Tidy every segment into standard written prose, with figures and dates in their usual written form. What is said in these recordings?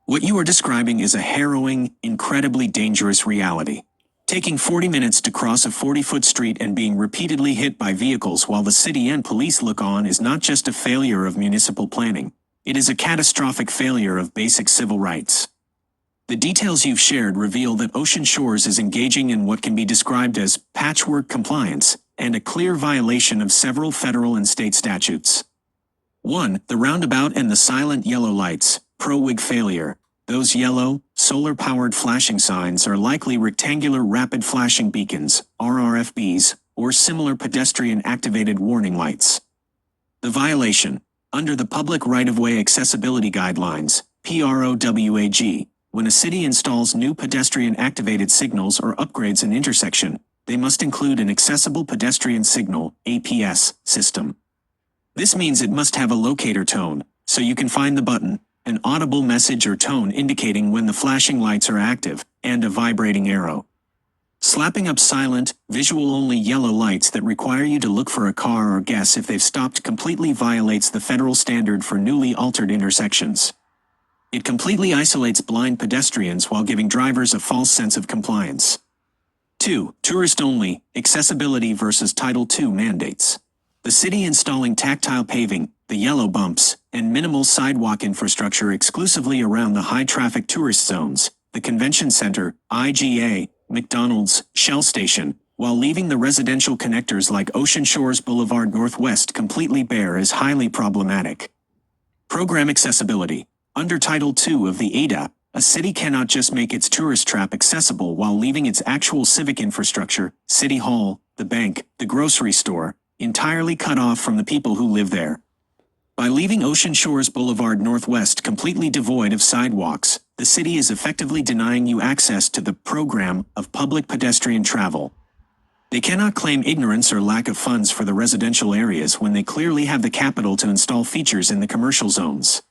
What you are describing is a harrowing, incredibly dangerous reality. Taking 40 minutes to cross a 40-foot street and being repeatedly hit by vehicles while the city and police look on is not just a failure of municipal planning. It is a catastrophic failure of basic civil rights. The details you've shared reveal that Ocean Shores is engaging in what can be described as patchwork compliance and a clear violation of several federal and state statutes. 1. The roundabout and the silent yellow lights, pro-wig failure. Those yellow, solar-powered flashing signs are likely rectangular rapid flashing beacons, RRFBs, or similar pedestrian-activated warning lights. The violation. Under the Public Right-of-Way Accessibility Guidelines, PROWAG, when a city installs new pedestrian-activated signals or upgrades an intersection, they must include an Accessible Pedestrian Signal (APS) system. This means it must have a locator tone, so you can find the button, an audible message or tone indicating when the flashing lights are active, and a vibrating arrow. Slapping up silent, visual-only yellow lights that require you to look for a car or guess if they've stopped completely violates the federal standard for newly altered intersections. It completely isolates blind pedestrians while giving drivers a false sense of compliance. 2. Tourist-only, accessibility versus Title II mandates. The city installing tactile paving, the yellow bumps, and minimal sidewalk infrastructure exclusively around the high-traffic tourist zones, the Convention Center, IGA, McDonald's, Shell Station, while leaving the residential connectors like Ocean Shores Boulevard Northwest completely bare is highly problematic. Program accessibility. Under Title II of the ADA, a city cannot just make its tourist trap accessible while leaving its actual civic infrastructure, City Hall, the bank, the grocery store, entirely cut off from the people who live there. By leaving Ocean Shores Boulevard Northwest completely devoid of sidewalks, the city is effectively denying you access to the program of public pedestrian travel. They cannot claim ignorance or lack of funds for the residential areas when they clearly have the capital to install features in the commercial zones.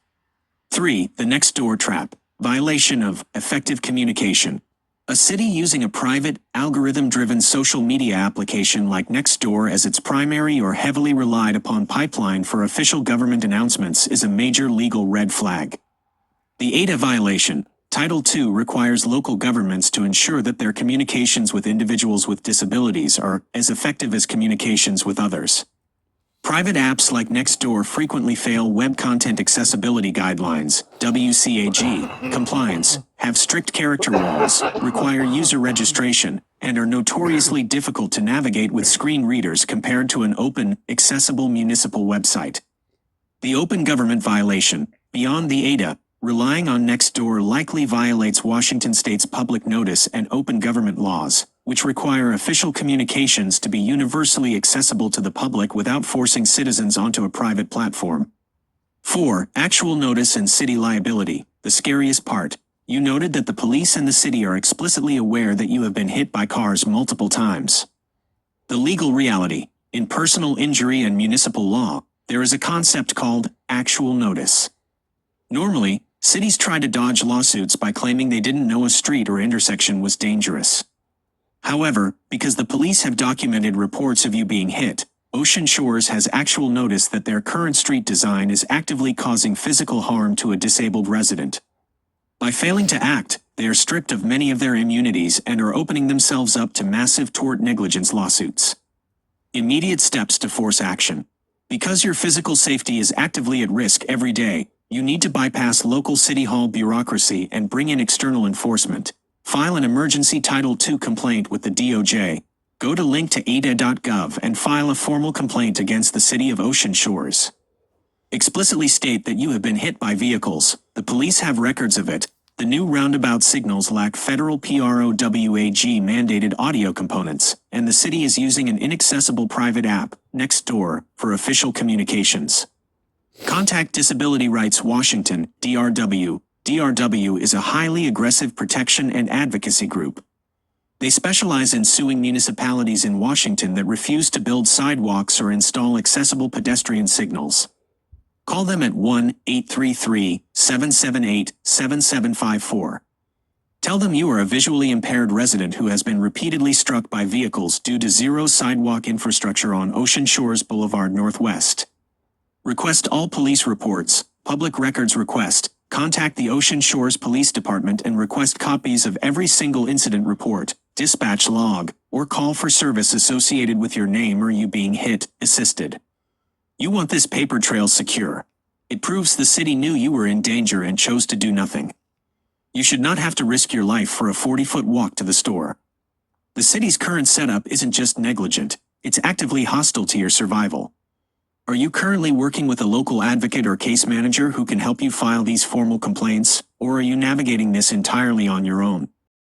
3. The next door trap. Violation of effective communication. A city using a private, algorithm-driven social media application like Nextdoor as its primary or heavily relied upon pipeline for official government announcements is a major legal red flag. The ADA violation. Title II requires local governments to ensure that their communications with individuals with disabilities are as effective as communications with others. Private apps like Nextdoor frequently fail Web Content Accessibility Guidelines (WCAG) compliance, have strict character walls, require user registration, and are notoriously difficult to navigate with screen readers compared to an open, accessible municipal website. The open government violation. Beyond the ADA, relying on Nextdoor likely violates Washington State's public notice and open government laws, which require official communications to be universally accessible to the public without forcing citizens onto a private platform. 4. Actual notice and city liability. The scariest part. You noted that the police and the city are explicitly aware that you have been hit by cars multiple times. The legal reality. In personal injury and municipal law, there is a concept called actual notice. Normally, cities try to dodge lawsuits by claiming they didn't know a street or intersection was dangerous. However, because the police have documented reports of you being hit, Ocean Shores has actual notice that their current street design is actively causing physical harm to a disabled resident. By failing to act, they are stripped of many of their immunities and are opening themselves up to massive tort negligence lawsuits. Immediate steps to force action. Because your physical safety is actively at risk every day, you need to bypass local city hall bureaucracy and bring in external enforcement. File an emergency Title II complaint with the DOJ. Go to link to ada.gov and file a formal complaint against the city of Ocean Shores. Explicitly state that you have been hit by vehicles. The police have records of it. The new roundabout signals lack federal PROWAG mandated audio components, and the city is using an inaccessible private app, Nextdoor, for official communications. Contact Disability Rights Washington, DRW. DRW is a highly aggressive protection and advocacy group. They specialize in suing municipalities in Washington that refuse to build sidewalks or install accessible pedestrian signals. Call them at 1-833-778-7754. Tell them you are a visually impaired resident who has been repeatedly struck by vehicles due to zero sidewalk infrastructure on Ocean Shores Boulevard Northwest. Request all police reports, public records request, Contact the Ocean Shores Police Department and request copies of every single incident report, dispatch log, or call for service associated with your name or you being hit, assisted. You want this paper trail secure. It proves the city knew you were in danger and chose to do nothing. You should not have to risk your life for a 40-foot walk to the store. The city's current setup isn't just negligent, it's actively hostile to your survival. Are you currently working with a local advocate or case manager who can help you file these formal complaints, or are you navigating this entirely on your own?